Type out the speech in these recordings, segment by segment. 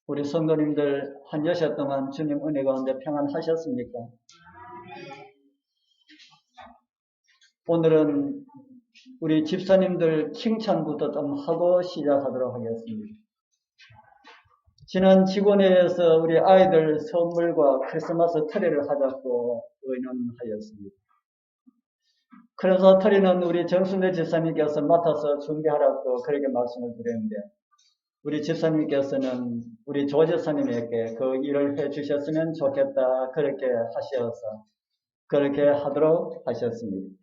우리 성도님들 한 여섯 동안 주님 은혜 가운데 평안하셨습니까? 오늘은 우리 집사님들 칭찬부터 좀 하고 시작하도록 하겠습니다. 지난 직원회에서 우리 아이들 선물과 크리스마스 트리를 하자고 의논하였습니다. 그래서 트리는 우리 정순대 집사님께서 맡아서 준비하라고 그렇게 말씀을 드렸는데, 우리 집사님께서는 우리 조 집사님에게 그 일을 해 주셨으면 좋겠다 그렇게 하셔서 그렇게 하도록 하셨습니다.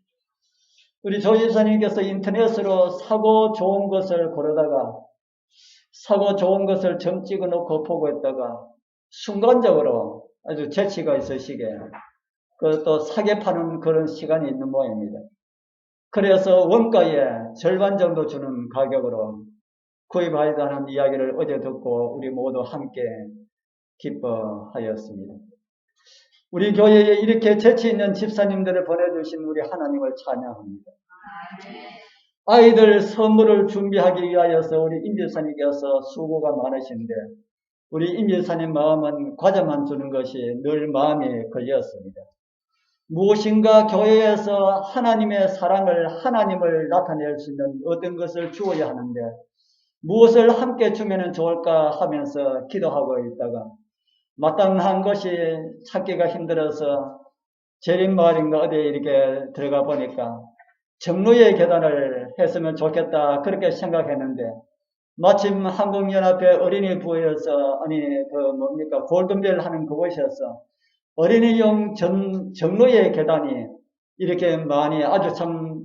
우리 조 집사님께서 인터넷으로 사고 좋은 것을 고르다가 사고 좋은 것을 점 찍어 놓고 보고 있다가 순간적으로 아주 재치가 있으시게 또 사게 파는 그런 시간이 있는 모양입니다. 그래서 원가의 절반 정도 주는 가격으로 구입하였다는 이야기를 어제 듣고 우리 모두 함께 기뻐하였습니다. 우리 교회에 이렇게 재치 있는 집사님들을 보내주신 우리 하나님을 찬양합니다. 아이들 선물을 준비하기 위하여서 우리 임 집사님께서 수고가 많으신데, 우리 임 집사님 마음은 과자만 주는 것이 늘 마음에 걸렸습니다. 무엇인가 교회에서 하나님의 사랑을, 하나님을 나타낼 수 있는 어떤 것을 주어야 하는데 무엇을 함께 주면 좋을까 하면서 기도하고 있다가 마땅한 것이 찾기가 힘들어서 제림마을인가 어디에 이렇게 들어가 보니까 정로의 계단을 했으면 좋겠다 그렇게 생각했는데, 마침 한국연합회 어린이부에서 골든벨 하는 그곳에서 어린이용 정로의 계단이 이렇게 많이 아주 참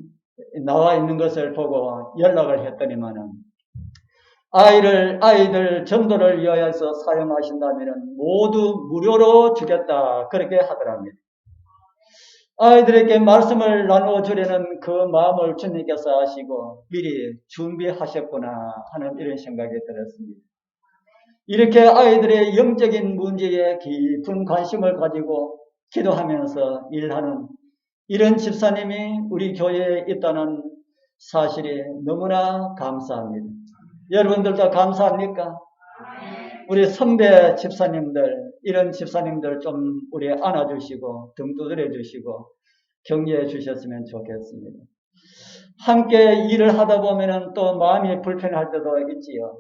나와 있는 것을 보고 연락을 했더니만은 아이들 전도를 위하여서 사용하신다면 모두 무료로 주겠다 그렇게 하더랍니다. 아이들에게 말씀을 나누어 주려는 그 마음을 주님께서 아시고 미리 준비하셨구나 하는 이런 생각이 들었습니다. 이렇게 아이들의 영적인 문제에 깊은 관심을 가지고 기도하면서 일하는 이런 집사님이 우리 교회에 있다는 사실이 너무나 감사합니다. 여러분들도 감사합니까? 우리 선배 집사님들, 이런 집사님들 좀 우리 안아주시고 등 두드려 주시고 격려해 주셨으면 좋겠습니다. 함께 일을 하다 보면은 또 마음이 불편할 때도 있지요.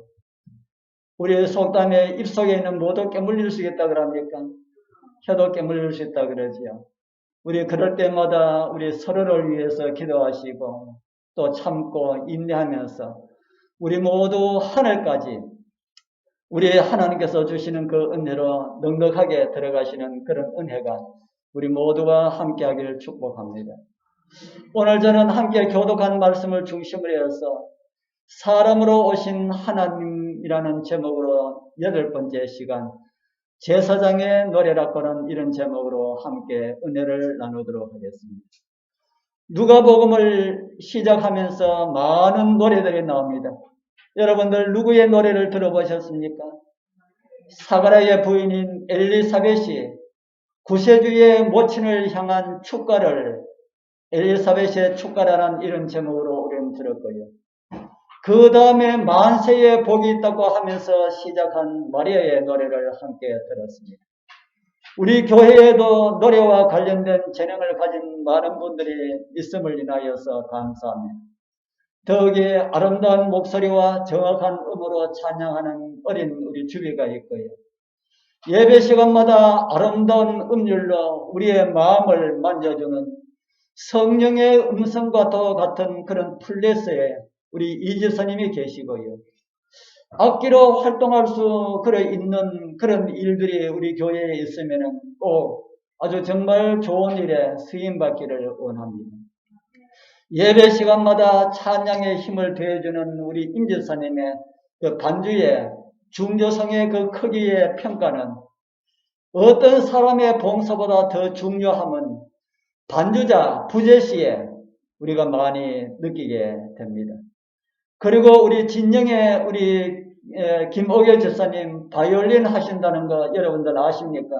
우리 속담에 입속에 있는 모두 깨물릴 수 있다 그럽니까? 혀도 깨물릴 수 있다 그러지요. 우리 그럴 때마다 우리 서로를 위해서 기도하시고 또 참고 인내하면서 우리 모두 하늘까지 우리 하나님께서 주시는 그 은혜로 넉넉하게 들어가시는 그런 은혜가 우리 모두가 함께하기를 축복합니다. 오늘 저는 함께 교독한 말씀을 중심으로 해서 사람으로 오신 하나님이라는 제목으로 8번째 시간 제사장의 노래라고 하는 이런 제목으로 함께 은혜를 나누도록 하겠습니다. 누가복음을 시작하면서 많은 노래들이 나옵니다. 여러분들 누구의 노래를 들어보셨습니까? 사가랴의 부인인 엘리사벳이 구세주의 모친을 향한 축가를 엘리사벳의 축가라는 이런 제목으로 우리는 들었고요. 그 다음에 만세의 복이 있다고 하면서 시작한 마리아의 노래를 함께 들었습니다. 우리 교회에도 노래와 관련된 재능을 가진 많은 분들이 있음을 인하여서 감사합니다. 더욱이 아름다운 목소리와 정확한 음으로 찬양하는 어린 우리 주비가 있고요. 예배 시간마다 아름다운 음률로 우리의 마음을 만져주는 성령의 음성과도 같은 그런 플레스에 우리 이집사님이 계시고요. 악기로 활동할 수 있는 그런 일들이 우리 교회에 있으면 꼭 아주 정말 좋은 일에 쓰임받기를 원합니다. 예배 시간마다 찬양의 힘을 더해주는 우리 임집사님의 그 반주의 중조성의 그 크기의 평가는 어떤 사람의 봉사보다 더 중요함은 반주자 부재시에 우리가 많이 느끼게 됩니다. 그리고 우리 진영의 우리 김옥열 집사님 바이올린 하신다는 거 여러분들 아십니까?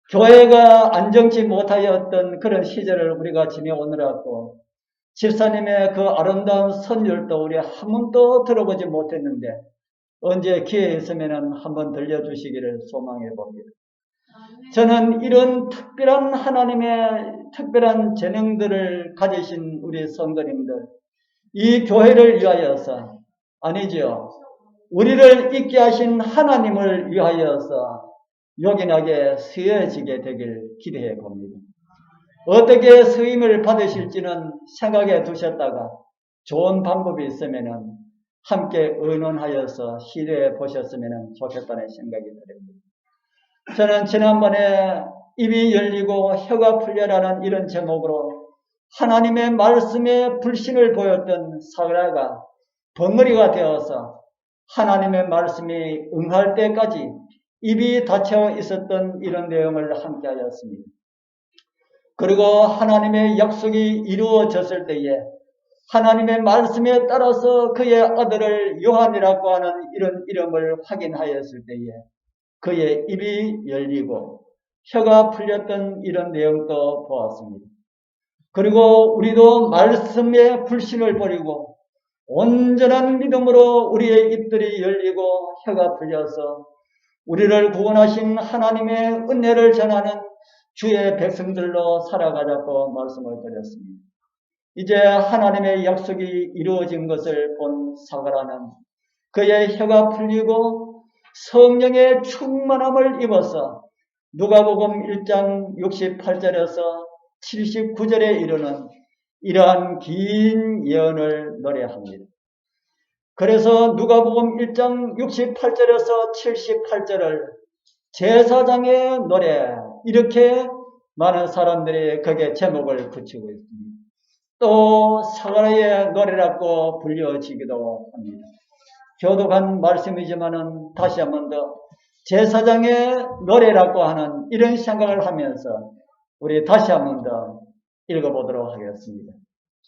교회가 안정치 못하였던 그런 시절을 우리가 지내오느라고 집사님의 그 아름다운 선율도 우리 한 번도 들어보지 못했는데 언제 기회 있으면 한번 들려주시기를 소망해 봅니다. 저는 이런 특별한 하나님의 특별한 재능들을 가지신 우리 성도님들, 이 교회를 위하여서, 아니지요, 우리를 있게 하신 하나님을 위하여서 요긴하게 쓰여지게 되길 기대해 봅니다. 어떻게 쓰임을 받으실지는 생각해 두셨다가 좋은 방법이 있으면 함께 의논하여서 시도해 보셨으면 좋겠다는 생각이 듭니다. 저는 지난번에 입이 열리고 혀가 풀려라는 이런 제목으로 하나님의 말씀에 불신을 보였던 사라가 벙어리가 되어서 하나님의 말씀이 응할 때까지 입이 닫혀 있었던 이런 내용을 함께 하였습니다. 그리고 하나님의 약속이 이루어졌을 때에 하나님의 말씀에 따라서 그의 아들을 요한이라고 하는 이런 이름을 확인하였을 때에 그의 입이 열리고 혀가 풀렸던 이런 내용도 보았습니다. 그리고 우리도 말씀에 불신을 버리고 온전한 믿음으로 우리의 입들이 열리고 혀가 풀려서 우리를 구원하신 하나님의 은혜를 전하는 주의 백성들로 살아가자고 말씀을 드렸습니다. 이제 하나님의 약속이 이루어진 것을 본 사가라는 그의 혀가 풀리고 성령의 충만함을 입어서 누가복음 1장 68절에서 79절에 이르는 이러한 긴 예언을 노래합니다. 그래서 누가복음 1장 68절에서 78절을 제사장의 노래, 이렇게 많은 사람들이 거기에 제목을 붙이고 있습니다. 또 사가랴의 노래라고 불려지기도 합니다. 교독한 말씀이지만은 다시 한 번 더 제사장의 노래라고 하는 이런 생각을 하면서 우리 다시 한 번 더 읽어보도록 하겠습니다.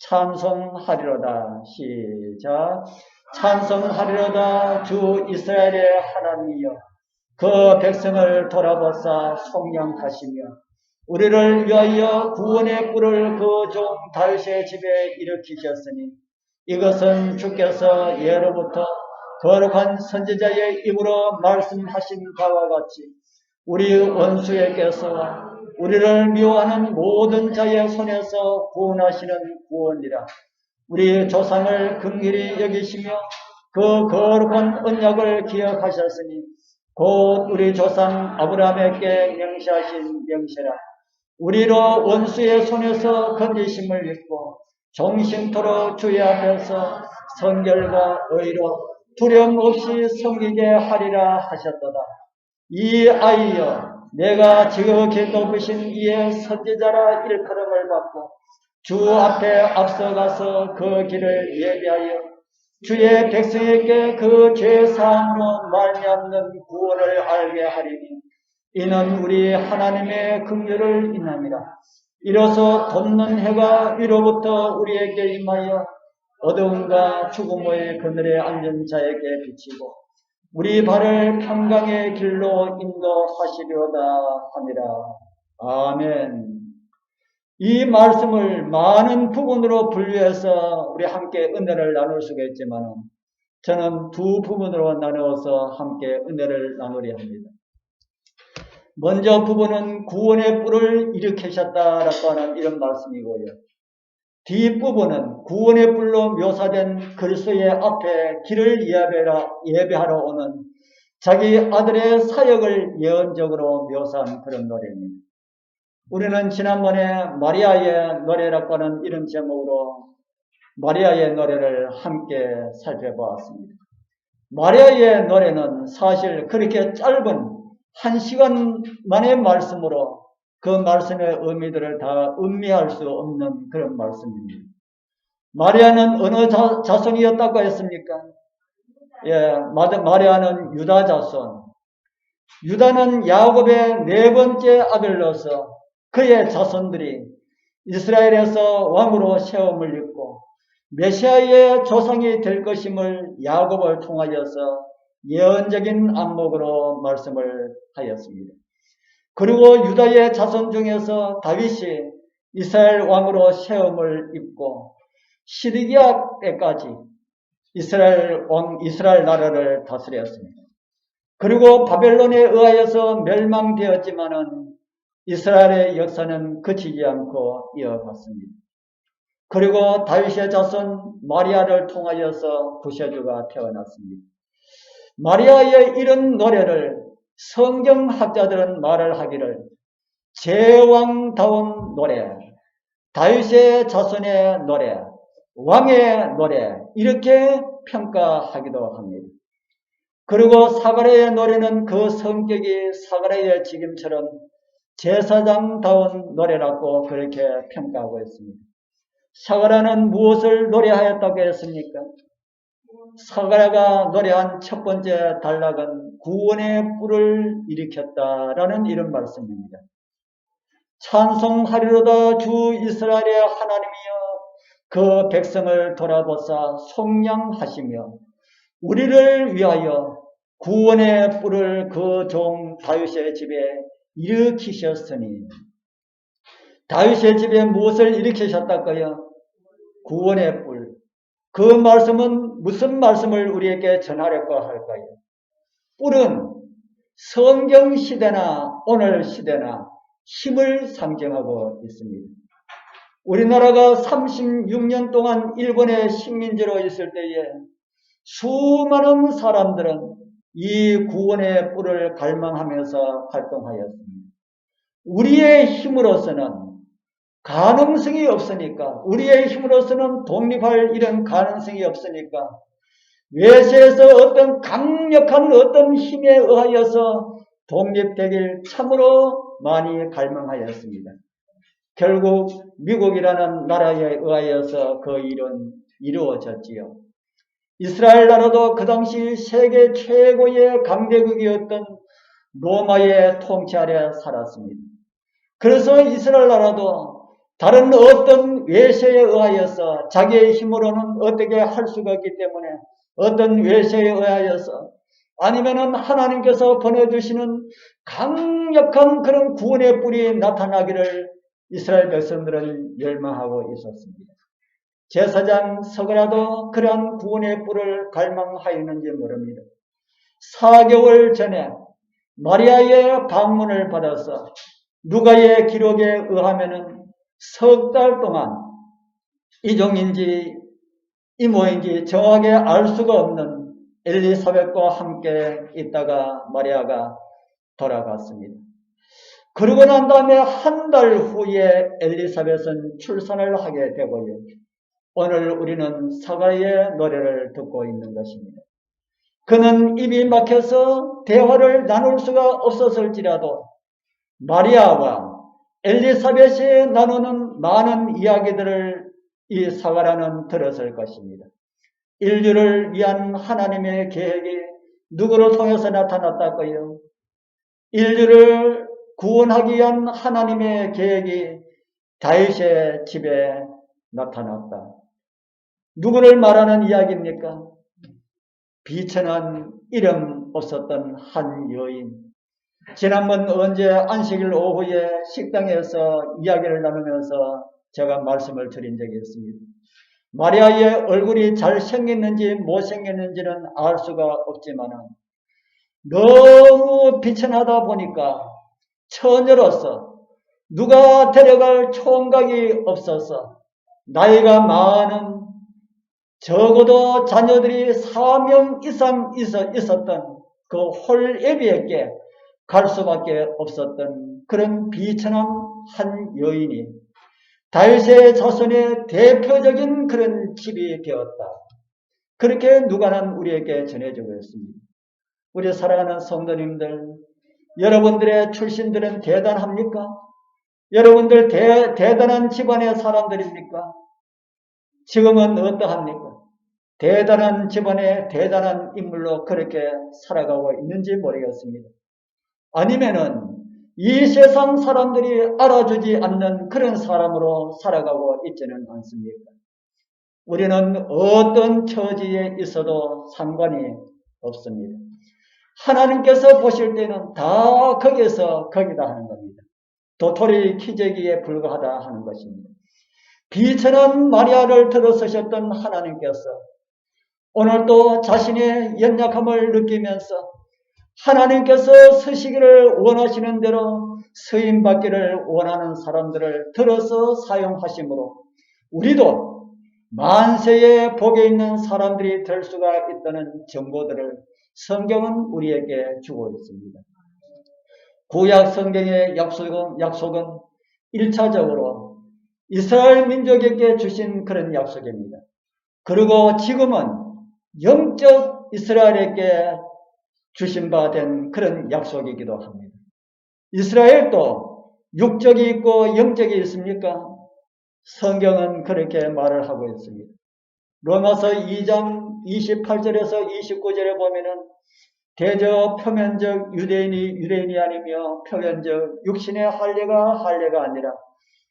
찬송하리로다. 시작. 찬송하리로다. 주 이스라엘의 하나님이여 그 백성을 돌아보사 속량하시며 우리를 위하여 구원의 뿔을 그 종 다윗의 집에 일으키셨으니 이것은 주께서 예로부터 거룩한 선지자의 입으로 말씀하신 바와 같이 우리 원수에게서 우리를 미워하는 모든 자의 손에서 구원하시는 구원이라. 우리 조상을 긍휼히 여기시며 그 거룩한 언약을 기억하셨으니 곧 우리 조상 아브라함에게 명시하신 명세라. 우리로 원수의 손에서 건지심을 입고 정신토록 주의 앞에서 성결과 의로 두려움 없이 섬기게 하리라 하셨도다. 이 아이여 내가 지극히 높으신 이의 선지자라 일컬음을 받고 주 앞에 앞서가서 그 길을 예비하여 주의 백성에게 그 죄사함으로 말미암는 구원을 알게 하리니 이는 우리 하나님의 긍휼을 인함이라. 이로써 돋는 해가 위로부터 우리에게 임하여 어두움과 죽음의 그늘에 앉은 자에게 비치고 우리 발을 평강의 길로 인도하시려다 하니라. 아멘. 이 말씀을 많은 부분으로 분류해서 우리 함께 은혜를 나눌 수가 있지만 저는 두 부분으로 나누어서 함께 은혜를 나누려 합니다. 먼저 부분은 구원의 뿔을 일으키셨다라고 하는 이런 말씀이고요. 뒷부분은 구원의 뿔로 묘사된 그리스도의 앞에 길을 예배하러 오는 자기 아들의 사역을 예언적으로 묘사한 그런 노래입니다. 우리는 지난번에 마리아의 노래라고 하는 이런 제목으로 마리아의 노래를 함께 살펴보았습니다. 마리아의 노래는 사실 그렇게 짧은 1시간만의 말씀으로 그 말씀의 의미들을 다 음미할 수 없는 그런 말씀입니다. 마리아는 어느 자손이었다고 했습니까? 마리아는 유다 자손. 유다는 야곱의 네 번째 아들로서 그의 자손들이 이스라엘에서 왕으로 세움을 입고 메시아의 조상이 될 것임을 야곱을 통하여서 예언적인 안목으로 말씀을 하였습니다. 그리고 유다의 자손 중에서 다윗이 이스라엘 왕으로 세움을 입고 시드기야 때까지 이스라엘 나라를 다스렸습니다. 그리고 바벨론에 의하여서 멸망되었지만은 이스라엘의 역사는 그치지 않고 이어갔습니다. 그리고 다윗의 자손 마리아를 통하여서 구세주가 태어났습니다. 마리아의 이런 노래를 성경학자들은 말을 하기를 제왕다운 노래, 다윗의 자손의 노래, 왕의 노래 이렇게 평가하기도 합니다. 그리고 사가랴의 노래는 그 성격이 사가랴의 지금처럼 제사장다운 노래라고 그렇게 평가하고 있습니다. 사가랴는 무엇을 노래하였다고 했습니까? 사가랴가 노래한 첫 번째 단락은 구원의 뿔을 일으켰다라는 이런 말씀입니다. 찬송하리로다 주 이스라엘의 하나님이여 그 백성을 돌아보사 속량하시며 우리를 위하여 구원의 뿔을 그 종 다윗의 집에 일으키셨으니 다윗의 집에 무엇을 일으키셨다고요? 구원의 뿔. 그 말씀은 무슨 말씀을 우리에게 전하려고 할까요? 뿔은 성경 시대나 오늘 시대나 힘을 상징하고 있습니다. 우리나라가 36년 동안 일본의 식민지로 있을 때에 수많은 사람들은 이 구원의 뿔을 갈망하면서 활동하였습니다. 우리의 힘으로서는 가능성이 없으니까, 우리의 힘으로서는 독립할 이런 가능성이 없으니까 외세에서 어떤 강력한 어떤 힘에 의하여서 독립되길 참으로 많이 갈망하였습니다. 결국 미국이라는 나라에 의하여서 그 일은 이루어졌지요. 이스라엘 나라도 그 당시 세계 최고의 강대국이었던 로마의 통치 아래 살았습니다. 그래서 이스라엘 나라도 다른 어떤 외세에 의하여서 자기의 힘으로는 어떻게 할 수가 없기 때문에 어떤 외세에 의하여서 아니면은 하나님께서 보내주시는 강력한 그런 구원의 뿔이 나타나기를 이스라엘 백성들은 열망하고 있었습니다. 제사장 서가랴도 그러한 구원의 뿔을 갈망하였는지 모릅니다. 4개월 전에 마리아의 방문을 받아서 누가의 기록에 의하면은 석 달 동안 이종인지 이모인지 정확하게 알 수가 없는 엘리사벳과 함께 있다가 마리아가 돌아갔습니다. 그러고 난 다음에 한 달 후에 엘리사벳은 출산을 하게 되고요. 오늘 우리는 사가랴의 노래를 듣고 있는 것입니다. 그는 입이 막혀서 대화를 나눌 수가 없었을지라도 마리아와 엘리사벳이 나누는 많은 이야기들을 이 사가랴는 들었을 것입니다. 인류를 위한 하나님의 계획이 누구를 통해서 나타났다고요? 인류를 구원하기 위한 하나님의 계획이 다윗의 집에 나타났다. 누구를 말하는 이야기입니까? 비천한 이름 없었던 한 여인. 지난번 언제 안식일 오후에 식당에서 이야기를 나누면서 제가 말씀을 드린 적이 있습니다. 마리아의 얼굴이 잘생겼는지 못생겼는지는 알 수가 없지만 너무 비천하다 보니까 처녀로서 누가 데려갈 총각이 없어서 나이가 많은 적어도 자녀들이 4명 이상 있었던 그 홀예비에게 갈 수밖에 없었던 그런 비천한 한 여인이 다윗의 자손의 대표적인 그런 집이 되었다. 그렇게 누가는 우리에게 전해주고 있습니다. 우리 사랑하는 성도님들, 여러분들의 출신들은 대단합니까? 여러분들 대단한 집안의 사람들입니까? 지금은 어떠합니까? 대단한 집안의 대단한 인물로 그렇게 살아가고 있는지 모르겠습니다. 아니면은 이 세상 사람들이 알아주지 않는 그런 사람으로 살아가고 있지는 않습니까? 우리는 어떤 처지에 있어도 상관이 없습니다. 하나님께서 보실 때는 다 거기에서 거기다 하는 겁니다. 도토리 키재기에 불과하다 하는 것입니다. 비천한 마리아를 들어서셨던 하나님께서 오늘도 자신의 연약함을 느끼면서 하나님께서 서시기를 원하시는 대로 서임받기를 원하는 사람들을 들어서 사용하심으로 우리도 만세의 복에 있는 사람들이 될 수가 있다는 정보들을 성경은 우리에게 주고 있습니다. 구약 성경의 약속은 1차적으로 이스라엘 민족에게 주신 그런 약속입니다. 그리고 지금은 영적 이스라엘에게 주신 바 된 그런 약속이기도 합니다. 이스라엘도 육적이 있고 영적이 있습니까? 성경은 그렇게 말을 하고 있습니다. 로마서 2장 28절에서 29절에 보면은 대저 표면적 유대인이 아니며 표면적 육신의 할례가 아니라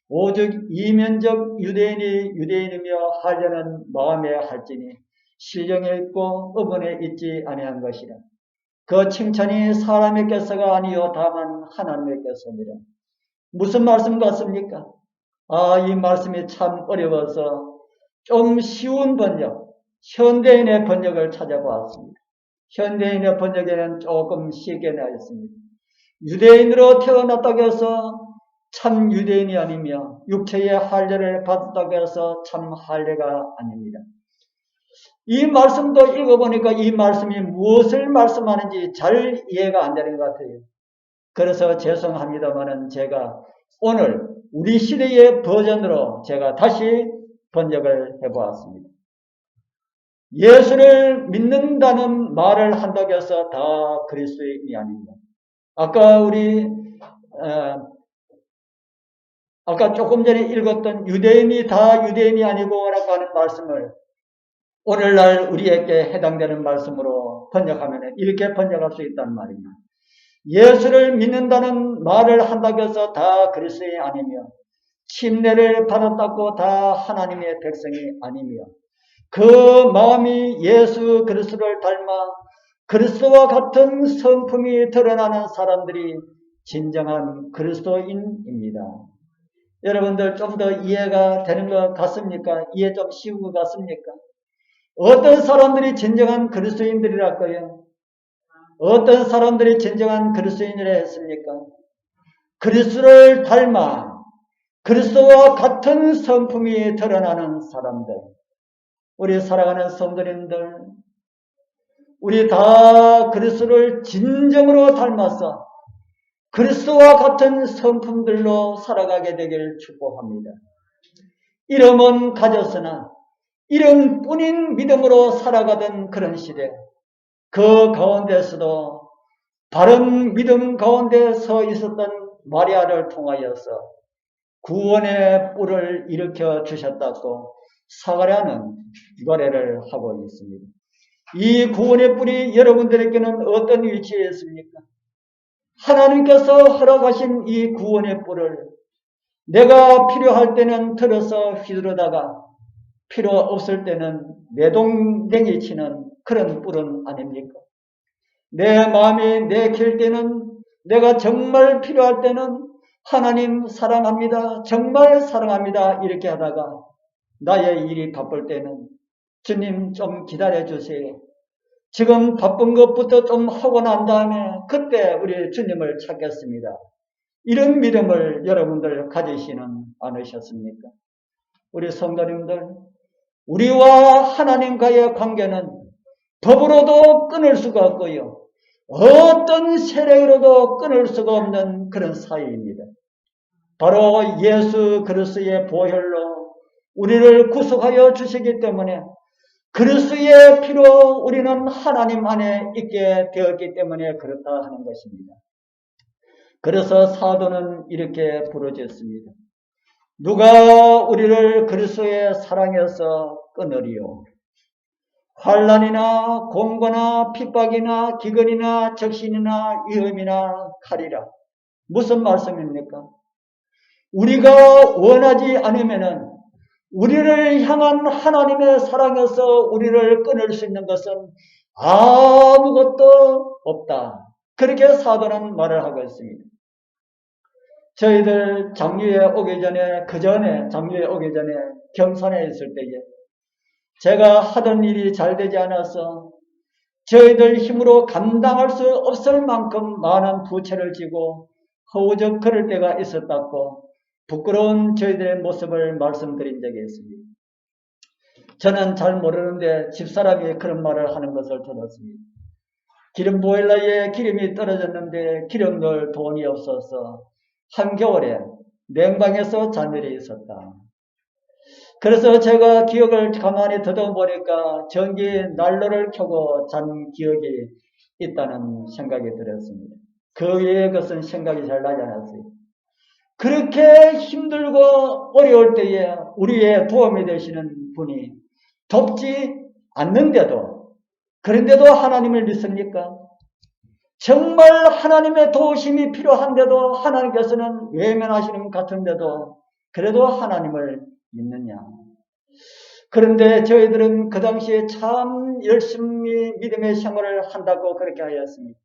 오직 이면적 유대인이며 할례는 마음에 할지니 실령에 있고 의본에 있지 아니한 것이라. 그 칭찬이 사람에게서가 아니요 다만 하나님에게서니라. 무슨 말씀 같습니까? 이 말씀이 참 어려워서 좀 쉬운 번역, 현대인의 번역을 찾아보았습니다. 현대인의 번역에는 조금 쉽게 나와 있습니다. 유대인으로 태어났다고 해서 참 유대인이 아니며 육체의 할례를 받았다고 해서 참 할례가 아닙니다. 이 말씀도 읽어보니까 이 말씀이 무엇을 말씀하는지 잘 이해가 안 되는 것 같아요. 그래서 죄송합니다만은 제가 오늘 우리 시대의 버전으로 제가 다시 번역을 해보았습니다. 예수를 믿는다는 말을 한다고 해서 다 그리스도인이 아닙니다. 아까 조금 전에 읽었던 유대인이 다 유대인이 아니고 라고 하는 말씀을 오늘날 우리에게 해당되는 말씀으로 번역하면 이렇게 번역할 수 있다는 말입니다. 예수를 믿는다는 말을 한다고 해서 다 그리스도인이 아니며 침례를 받았다고 다 하나님의 백성이 아니며 그 마음이 예수 그리스도를 닮아 그리스도와 같은 성품이 드러나는 사람들이 진정한 그리스도인입니다. 여러분들 좀 더 이해가 되는 것 같습니까? 이해 좀 쉬운 것 같습니까? 어떤 사람들이 진정한 그리스도인들이랄까요? 어떤 사람들이 진정한 그리스도인이라 했습니까? 그리스도를 닮아 그리스도와 같은 성품이 드러나는 사람들. 우리 사랑하는 성도님들, 우리 다 그리스도를 진정으로 닮아서 그리스도와 같은 성품들로 살아가게 되기를 축복합니다. 이름은 가졌으나 이름뿐인 믿음으로 살아가던 그런 시대, 그 가운데서도 바른 믿음 가운데 서 있었던 마리아를 통하여서 구원의 뿔을 일으켜 주셨다고 사가랴는 노래를 하고 있습니다. 이 구원의 뿔이 여러분들에게는 어떤 위치에 있습니까? 하나님께서 허락하신 이 구원의 뿔을 내가 필요할 때는 들어서 휘두르다가 필요 없을 때는 내동댕이 치는 그런 뿔은 아닙니까? 내 마음이 내킬 때는 내가 정말 필요할 때는 하나님 사랑합니다. 정말 사랑합니다. 이렇게 하다가 나의 일이 바쁠 때는 주님 좀 기다려 주세요. 지금 바쁜 것부터 좀 하고 난 다음에 그때 우리 주님을 찾겠습니다. 이런 믿음을 여러분들 가지시는 않으셨습니까? 우리 성도님들, 우리와 하나님과의 관계는 법으로도 끊을 수가 없고요. 어떤 세력으로도 끊을 수가 없는 그런 사이입니다. 바로 예수 그리스도의 보혈로 우리를 구속하여 주시기 때문에 그리스도의 피로 우리는 하나님 안에 있게 되었기 때문에 그렇다 하는 것입니다. 그래서 사도는 이렇게 부르짖습니다. 누가 우리를 그리스도의 사랑에서 끊으리요? 환난이나 공고나 핍박이나 기근이나 적신이나 위험이나 칼이라. 무슨 말씀입니까? 우리가 원하지 않으면은 우리를 향한 하나님의 사랑에서 우리를 끊을 수 있는 것은 아무것도 없다. 그렇게 사도는 말을 하고 있습니다. 저희들 장류에 오기 전에, 장류에 오기 전에 경산에 있을 때에 제가 하던 일이 잘 되지 않아서 저희들 힘으로 감당할 수 없을 만큼 많은 부채를 지고 허우적 그럴 때가 있었다고 부끄러운 저희들의 모습을 말씀드린 적이 있습니다. 저는 잘 모르는데 집사람이 그런 말을 하는 것을 들었습니다. 기름 보일러에 기름이 떨어졌는데 기름 넣을 돈이 없어서 한겨울에 냉방에서 잔일이 있었다. 그래서 제가 기억을 가만히 더듬어보니까 전기 난로를 켜고 잔 기억이 있다는 생각이 들었습니다. 그 외의 것은 생각이 잘 나지 않았어요. 그렇게 힘들고 어려울 때에 우리의 도움이 되시는 분이 돕지 않는데도, 그런데도 하나님을 믿습니까? 정말 하나님의 도우심이 필요한데도 하나님께서는 외면하시는 것 같은데도 그래도 하나님을 믿느냐? 그런데 저희들은 그 당시에 참 열심히 믿음의 생활을 한다고 그렇게 하였습니다.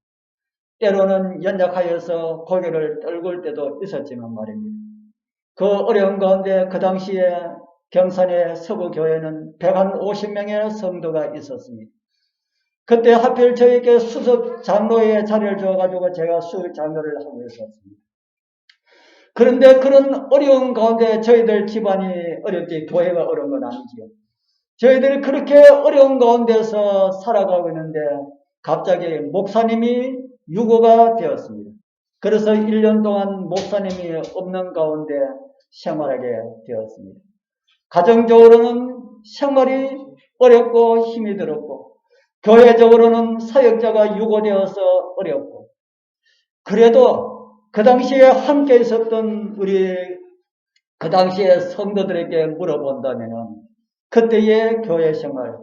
때로는 연약하여서 고개를 떨굴 때도 있었지만 말입니다. 그 어려운 가운데 그 당시에 경산의 서구교회는 150명의 성도가 있었습니다. 그때 하필 저에게 수석 장로의 자리를 줘가지고 제가 수석 장로를 하고 있었습니다. 그런데 그런 어려운 가운데 저희들 집안이 어렵지, 교회가 어려운 건 아니지요. 저희들이 그렇게 어려운 가운데서 살아가고 있는데 갑자기 목사님이 유고가 되었습니다. 그래서 1년 동안 목사님이 없는 가운데 생활하게 되었습니다. 가정적으로는 생활이 어렵고 힘이 들었고 교회적으로는 사역자가 유고되어서 어렵고, 그래도 그 당시에 함께 있었던 우리 그 당시에 성도들에게 물어본다면 그때의 교회 생활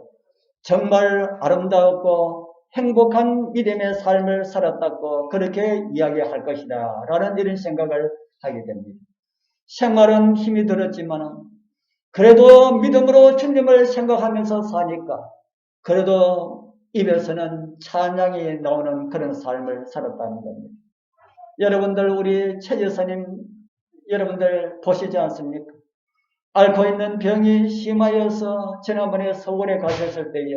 정말 아름다웠고 행복한 믿음의 삶을 살았다고 그렇게 이야기할 것이다 라는 이런 생각을 하게 됩니다. 생활은 힘이 들었지만 그래도 믿음으로 주님을 생각하면서 사니까 그래도 입에서는 찬양이 나오는 그런 삶을 살았다는 겁니다. 여러분들, 우리 최 여사님 여러분들 보시지 않습니까? 앓고 있는 병이 심하여서 지난번에 서울에 가셨을 때에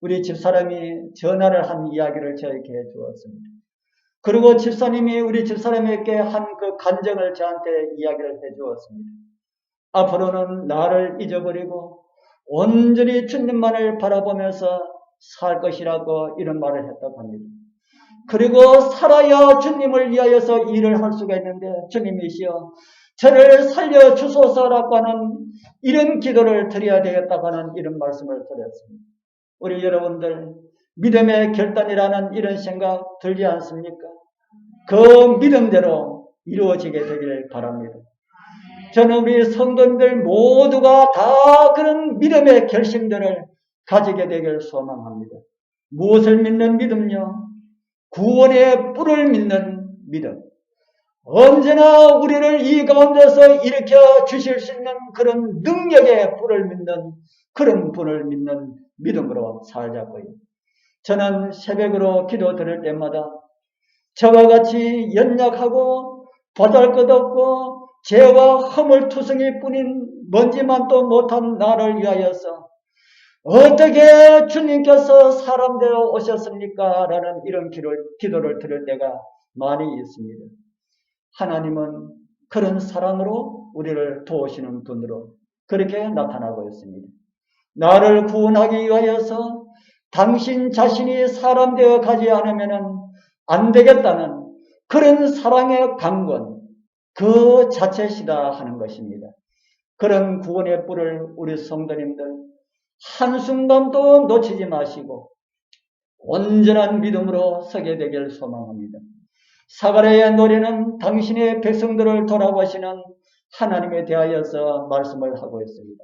우리 집사람이 전화를 한 이야기를 저에게 해주었습니다. 그리고 집사님이 우리 집사람에게 한 그 간증을 저한테 이야기를 해주었습니다. 앞으로는 나를 잊어버리고 온전히 주님만을 바라보면서 살 것이라고 이런 말을 했다고 합니다. 그리고 살아야 주님을 위하여서 일을 할 수가 있는데 주님이시여 저를 살려주소서라고 하는 이런 기도를 드려야 되겠다고 하는 이런 말씀을 드렸습니다. 우리 여러분들 믿음의 결단이라는 이런 생각 들지 않습니까? 그 믿음대로 이루어지게 되기를 바랍니다. 저는 우리 성도님들 모두가 다 그런 믿음의 결심들을 가지게 되길 소망합니다. 무엇을 믿는 믿음요? 구원의 뿔을 믿는 믿음. 언제나 우리를 이 가운데서 일으켜 주실 수 있는 그런 능력의 뿔을 믿는, 그런 분을 믿는 믿음으로 살자고요. 저는 새벽으로 기도 드릴 때마다 저와 같이 연약하고 보잘것없고 죄와 허물투성이 뿐인 먼지만도 못한 나를 위하여서 어떻게 주님께서 사람 되어 오셨습니까? 라는 이런 기도를 드릴 때가 많이 있습니다. 하나님은 그런 사랑으로 우리를 도우시는 분으로 그렇게 나타나고 있습니다. 나를 구원하기 위하여서 당신 자신이 사람 되어 가지 않으면 안 되겠다는 그런 사랑의 강권, 그 자체시다 하는 것입니다. 그런 구원의 뿔을 우리 성도님들 한순간도 놓치지 마시고 온전한 믿음으로 서게 되길 소망합니다. 사가랴의 노래는 당신의 백성들을 돌아보시는 하나님에 대하여서 말씀을 하고 있습니다.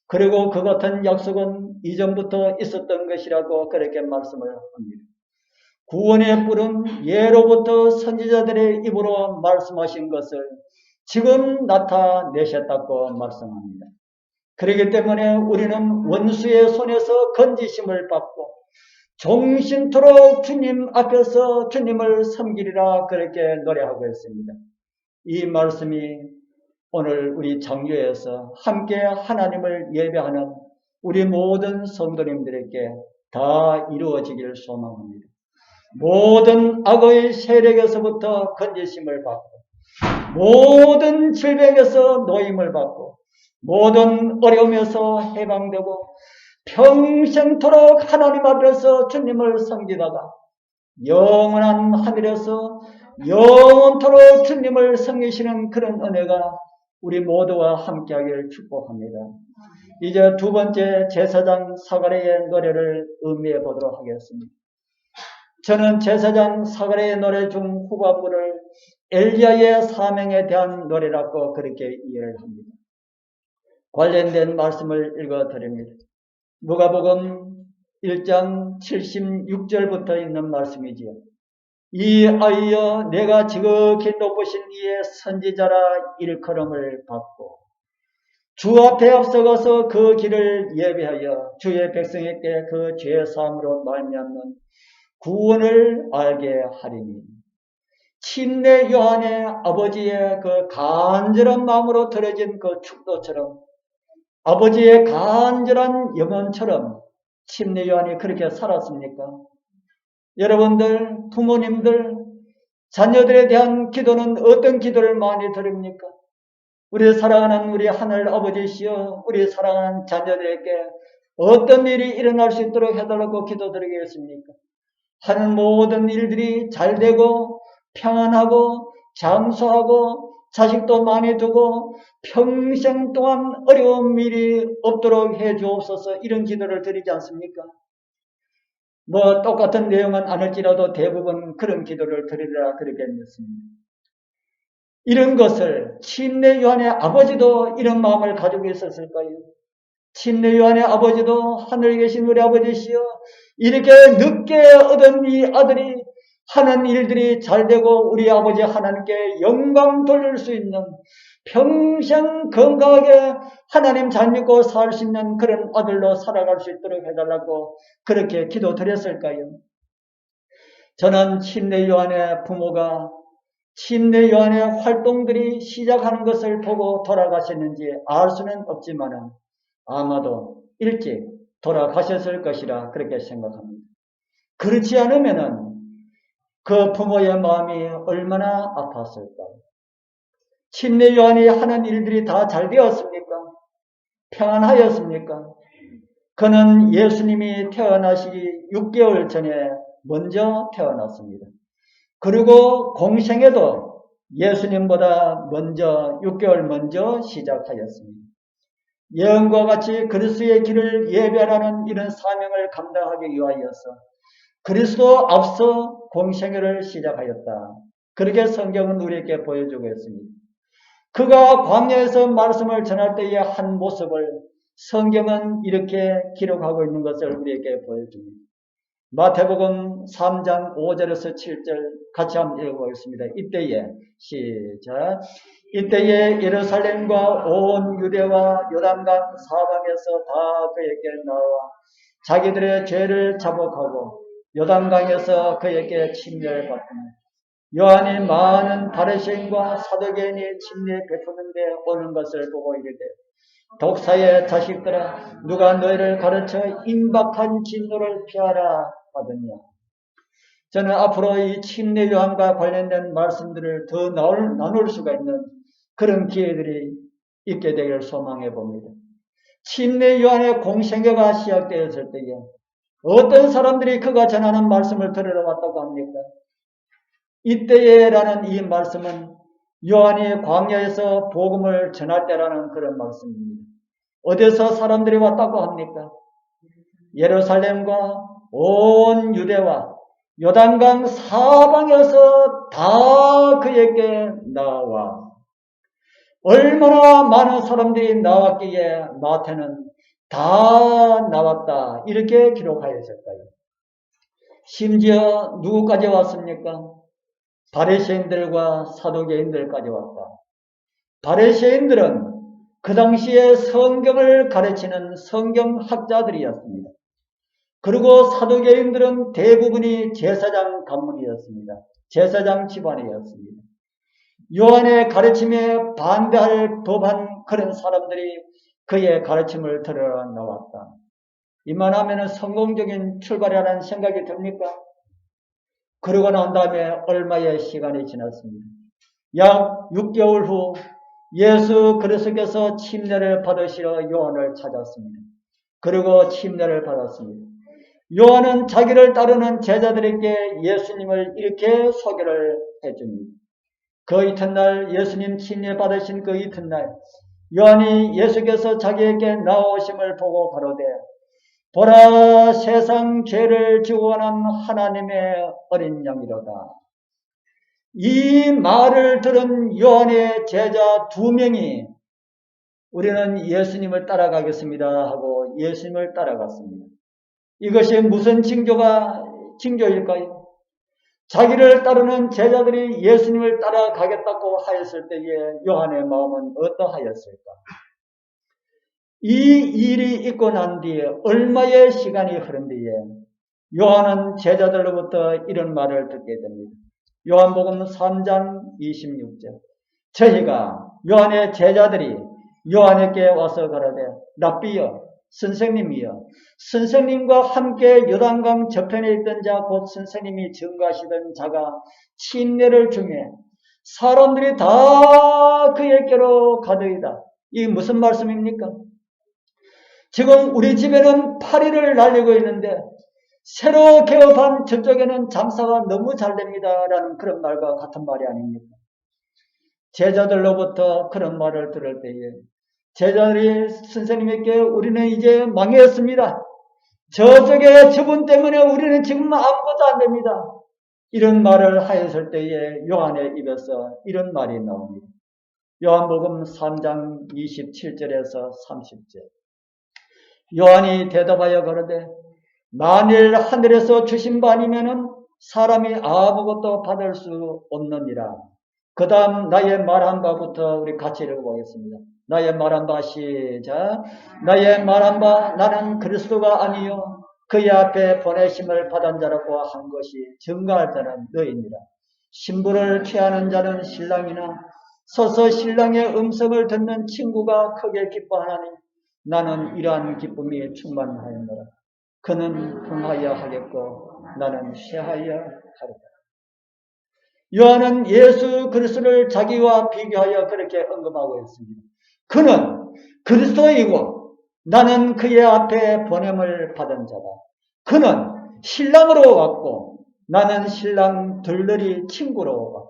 그리고 그 같은 약속은 이전부터 있었던 것이라고 그렇게 말씀을 합니다. 구원의 뿔은 예로부터 선지자들의 입으로 말씀하신 것을 지금 나타내셨다고 말씀합니다. 그렇기 때문에 우리는 원수의 손에서 건지심을 받고 종신토록 주님 앞에서 주님을 섬기리라 그렇게 노래하고 있습니다. 이 말씀이 오늘 우리 장교에서 함께 하나님을 예배하는 우리 모든 성도님들에게 다 이루어지기를 소망합니다. 모든 악의 세력에서부터 건지심을 받고 모든 질병에서 노임을 받고 모든 어려움에서 해방되고 평생토록 하나님 앞에서 주님을 섬기다가 영원한 하늘에서 영원토록 주님을 섬기시는 그런 은혜가 우리 모두와 함께하기를 축복합니다. 이제 두 번째 제사장 사가랴의 노래를 음미해 보도록 하겠습니다. 저는 제사장 사가랴의 노래 중 후반부를 엘리야의 사명에 대한 노래라고 그렇게 이해를 합니다. 관련된 말씀을 읽어드립니다. 누가복음 1장 76절부터 있는 말씀이지요. 이 아이여 내가 지극히 높으신 이의 선지자라 일컬음을 받고 주 앞에 앞서가서 그 길을 예비하여 주의 백성에게 그 죄 사함으로 말미암는 구원을 알게 하리니 침례 요한의 아버지의 그 간절한 마음으로 들어진 그 축도처럼 아버지의 간절한 염원처럼 침례 요한이 그렇게 살았습니까? 여러분들, 부모님들, 자녀들에 대한 기도는 어떤 기도를 많이 드립니까? 우리 사랑하는 우리 하늘 아버지시여, 우리 사랑하는 자녀들에게 어떤 일이 일어날 수 있도록 해달라고 기도드리겠습니까? 하는 모든 일들이 잘 되고 평안하고 장수하고 자식도 많이 두고 평생 동안 어려운 일이 없도록 해 주옵소서 이런 기도를 드리지 않습니까? 뭐 똑같은 내용은 아닐지라도 대부분 그런 기도를 드리라 그렇게 믿습니다. 이런 것을 침례 요한의 아버지도 이런 마음을 가지고 있었을까요? 침례 요한의 아버지도 하늘에 계신 우리 아버지시여 이렇게 늦게 얻은 이 아들이 하는 일들이 잘 되고 우리 아버지 하나님께 영광 돌릴 수 있는 평생 건강하게 하나님 잘 믿고 살 수 있는 그런 아들로 살아갈 수 있도록 해달라고 그렇게 기도드렸을까요? 저는 침례 요한의 부모가 침례 요한의 활동들이 시작하는 것을 보고 돌아가셨는지 알 수는 없지만 아마도 일찍 돌아가셨을 것이라 그렇게 생각합니다. 그렇지 않으면은 그 부모의 마음이 얼마나 아팠을까요? 침례 요한이 하는 일들이 다 잘 되었습니까? 평안하였습니까? 그는 예수님이 태어나시기 6개월 전에 먼저 태어났습니다. 그리고 공생애도 예수님보다 먼저 6개월 먼저 시작하였습니다. 예언과 같이 그리스도의 길을 예배하라는 이런 사명을 감당하기 위하여서 그리스도 앞서 공생애를 시작하였다. 그렇게 성경은 우리에게 보여주고 있습니다. 그가 광야에서 말씀을 전할 때의 한 모습을 성경은 이렇게 기록하고 있는 것을 우리에게 보여줍니다. 마태복음 3장 5절에서 7절 같이 한번 읽어보겠습니다. 이때에 시작. 이때에 예루살렘과 온 유대와 요단강 사방에서 다 그에게 나와 자기들의 죄를 자복하고 요단강에서 그에게 침례를 받더니 요한이 많은 바리새인과 사두개인이 침례 베푸는데 오는 것을 보고 이르되 독사의 자식들아 누가 너희를 가르쳐 임박한 진노를 피하라 하더냐. 저는 앞으로 이 침례 요한과 관련된 말씀들을 더 나눌 수가 있는 그런 기회들이 있게 되기를 소망해 봅니다. 침례 요한의 공생애가 시작되었을 때에 어떤 사람들이 그가 전하는 말씀을 들으러 왔다고 합니까? 이때에라는 이 말씀은 요한이 광야에서 복음을 전할 때라는 그런 말씀입니다. 어디서 사람들이 왔다고 합니까? 예루살렘과 온 유대와 요단강 사방에서 다 그에게 나와. 얼마나 많은 사람들이 나왔기에 마태는 다 나왔다 이렇게 기록하였을까요? 심지어 누구까지 왔습니까? 바리새인들과 사두개인들까지 왔다. 바리새인들은 그 당시에 성경을 가르치는 성경학자들이었습니다. 그리고 사두개인들은 대부분이 제사장 가문이었습니다. 제사장 집안이었습니다. 요한의 가르침에 반대할 법한 그런 사람들이 그의 가르침을 들으러 나왔다. 이만하면 성공적인 출발이라는 생각이 듭니까? 그러고 난 다음에 얼마의 시간이 지났습니다. 약 6개월 후 예수 그리스도께서 침례를 받으시러 요한을 찾았습니다. 그리고 침례를 받았습니다. 요한은 자기를 따르는 제자들에게 예수님을 이렇게 소개를 해줍니다. 그 이튿날 예수님 침례 받으신 그 이튿날 요한이 예수께서 자기에게 나오심을 보고 가로되 보라 세상 죄를 지고 가는 하나님의 어린 양이로다. 이 말을 들은 요한의 제자 2명이 우리는 예수님을 따라가겠습니다 하고 예수님을 따라갔습니다. 이것이 무슨 징조일까요? 자기를 따르는 제자들이 예수님을 따라가겠다고 하였을 때에 요한의 마음은 어떠하였을까? 이 일이 있고 난 뒤에 얼마의 시간이 흐른 뒤에 요한은 제자들로부터 이런 말을 듣게 됩니다. 요한복음 3장 26절. 저희가 요한의 제자들이 요한에게 와서 가라되 랍비여 선생님이여 선생님과 함께 요단강 저편에 있던 자 곧 선생님이 증거하시던 자가 침례를 중에 사람들이 다 그에게로 가더이다. 이게 무슨 말씀입니까? 지금 우리 집에는 파리를 날리고 있는데 새로 개업한 저쪽에는 장사가 너무 잘 됩니다. 라는 그런 말과 같은 말이 아닙니까? 제자들로부터 그런 말을 들을 때에 제자들이 선생님에게 우리는 이제 망했습니다. 저쪽에 저분 때문에 우리는 지금 아무것도 안 됩니다. 이런 말을 하였을 때에 요한의 입에서 이런 말이 나옵니다. 요한복음 3장 27절에서 30절. 요한이 대답하여 가로되 만일 하늘에서 주신 바 아니면은 사람이 아무것도 받을 수 없느니라. 그 다음 나의 말한 바부터 우리 같이 읽어보겠습니다. 나의 말한 바 시작. 나의 말한 바 나는 그리스도가 아니요 그의 앞에 보내심을 받은 자라고 한 것이 증거할 자는 너희니라. 신부를 취하는 자는 신랑이나 서서 신랑의 음성을 듣는 친구가 크게 기뻐하나니 나는 이러한 기쁨이 충만하였노라. 그는 흥하여 하겠고 나는 쇠하여 하리라. 요한은 예수 그리스도를 자기와 비교하여 그렇게 언급하고 있습니다. 그는 그리스도이고 나는 그의 앞에 보냄을 받은 자다. 그는 신랑으로 왔고 나는 신랑 들러리 친구로 왔다.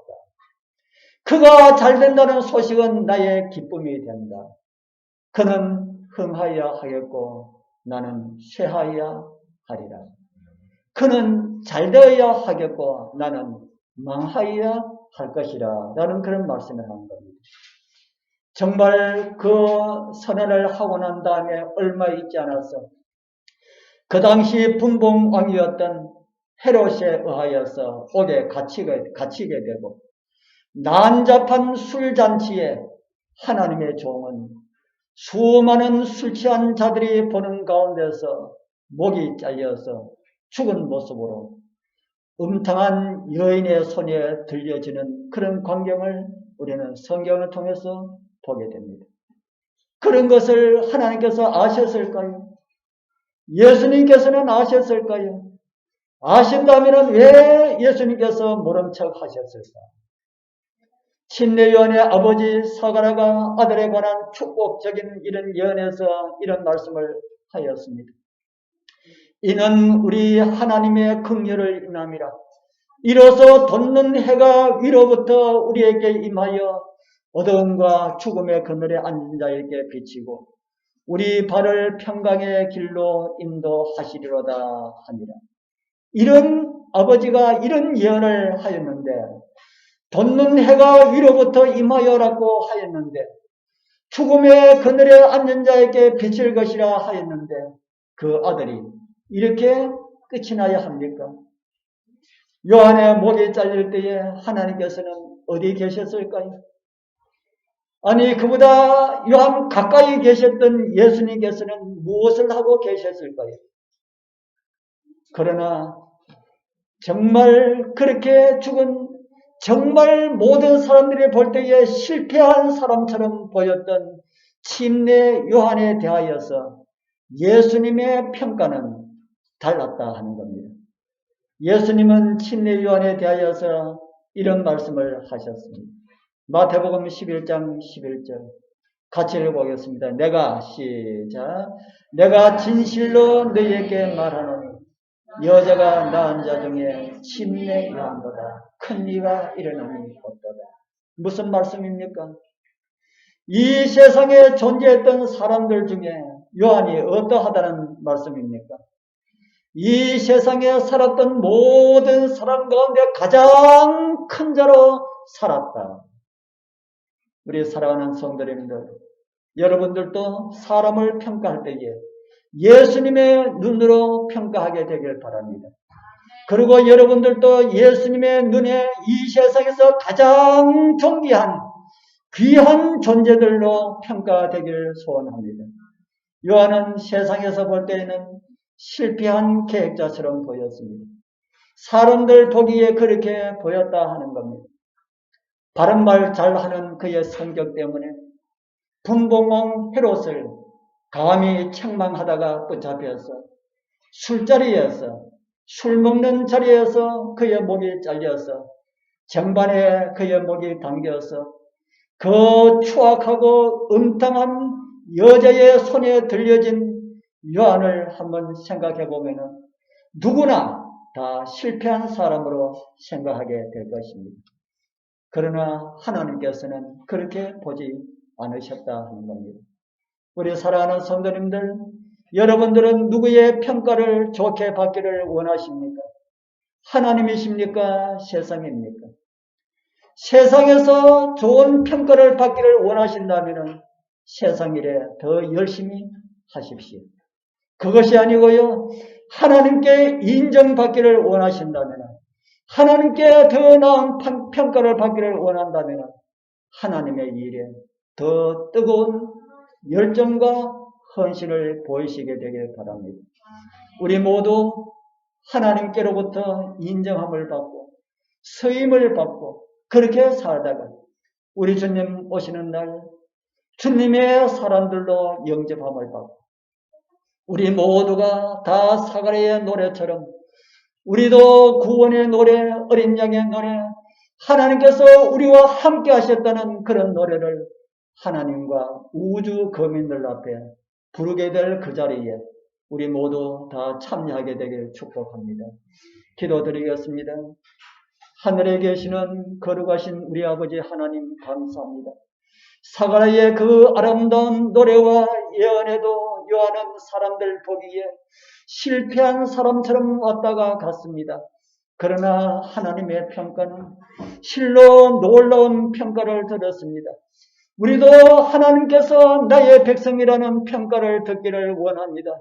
그가 잘 된다는 소식은 나의 기쁨이 된다. 그는 흥하여 하겠고 나는 쇠하여 하리라. 그는 잘 되어야 하겠고 나는 망하여야 할 것이라 라는 그런 말씀을 하는 겁니다. 정말 그 선언을 하고 난 다음에 얼마 있지 않아서 그 당시 분봉왕이었던 헤롯에 의하여서 옥에 갇히게 되고 난잡한 술잔치에 하나님의 종은 수많은 술 취한 자들이 보는 가운데서 목이 잘려서 죽은 모습으로 음탕한 여인의 손에 들려지는 그런 광경을 우리는 성경을 통해서 보게 됩니다. 그런 것을 하나님께서 아셨을까요? 예수님께서는 아셨을까요? 아신다면 왜 예수님께서 모른 척 하셨을까? 침례 요한의 아버지 사가랴가 아들에 관한 축복적인 이런 예언에서 이런 말씀을 하였습니다. 이는 우리 하나님의 긍휼을 인함이라. 이로써 돋는 해가 위로부터 우리에게 임하여 어두움과 죽음의 그늘에 앉은 자에게 비치고 우리 발을 평강의 길로 인도하시리로다 하니라. 이런 아버지가 이런 예언을 하였는데 돋는 해가 위로부터 임하여라고 하였는데 죽음의 그늘에 앉은 자에게 비칠 것이라 하였는데 그 아들이 이렇게 끝이 나야 합니까? 요한의 목이 잘릴 때에 하나님께서는 어디 계셨을까요? 아니 그보다 요한 가까이 계셨던 예수님께서는 무엇을 하고 계셨을까요? 그러나 정말 그렇게 죽은 정말 모든 사람들이 볼 때에 실패한 사람처럼 보였던 침례 요한에 대하여서 예수님의 평가는 달랐다 하는 겁니다. 예수님은 침례 요한에 대하여서 이런 말씀을 하셨습니다. 마태복음 11장 11절 같이 읽어보겠습니다. 내가 진실로 너희에게 말하노니 여자가 낳은 자 중에 침례 요한보다 큰 이가 일어나니 없도다. 무슨 말씀입니까? 이 세상에 존재했던 사람들 중에 요한이 어떠하다는 말씀입니까? 이 세상에 살았던 모든 사람 가운데 가장 큰 자로 살았다. 우리 사랑하는 성도님들, 여러분들도 사람을 평가할 때에 예수님의 눈으로 평가하게 되길 바랍니다. 그리고 여러분들도 예수님의 눈에 이 세상에서 가장 존귀한 귀한 존재들로 평가되기를 소원합니다. 요한은 세상에서 볼 때에는 실패한 계획자처럼 보였습니다. 사람들 보기에 그렇게 보였다 하는 겁니다. 바른말 잘하는 그의 성격 때문에 분봉왕 헤롯을 감히 책망하다가 붙잡혀서 술자리에서 술 먹는 자리에서 그의 목이 잘려서 정반에 그의 목이 당겨서 그 추악하고 음탕한 여자의 손에 들려진 요한을 한번 생각해 보면 누구나 다 실패한 사람으로 생각하게 될 것입니다. 그러나 하나님께서는 그렇게 보지 않으셨다 하는 겁니다. 우리 사랑하는 성도님들, 여러분들은 누구의 평가를 좋게 받기를 원하십니까? 하나님이십니까? 세상입니까? 세상에서 좋은 평가를 받기를 원하신다면 세상 일에 더 열심히 하십시오. 그것이 아니고요, 하나님께 인정받기를 원하신다면, 하나님께 더 나은 평가를 받기를 원한다면 하나님의 일에 더 뜨거운 열정과 헌신을 보이시게 되길 바랍니다. 우리 모두 하나님께로부터 인정함을 받고 서임을 받고 그렇게 살다가 우리 주님 오시는 날 주님의 사람들로 영접함을 받고 우리 모두가 다 사가랴의 노래처럼 우리도 구원의 노래, 어린 양의 노래, 하나님께서 우리와 함께 하셨다는 그런 노래를 하나님과 우주 거민들 앞에 부르게 될 그 자리에 우리 모두 다 참여하게 되길 축복합니다. 기도드리겠습니다. 하늘에 계시는 거룩하신 우리 아버지 하나님 감사합니다. 사가랴의 그 아름다운 노래와 예언에도 요한은 사람들 보기에 실패한 사람처럼 왔다가 갔습니다. 그러나 하나님의 평가는 실로 놀라운 평가를 들었습니다. 우리도 하나님께서 나의 백성이라는 평가를 듣기를 원합니다.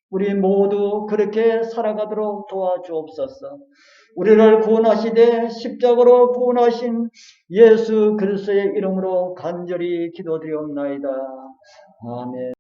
우리 모두 그렇게 살아가도록 도와주옵소서. 우리를 구원하시되 십자가로 구원하신 예수 그리스도의 이름으로 간절히 기도드리옵나이다. 아멘.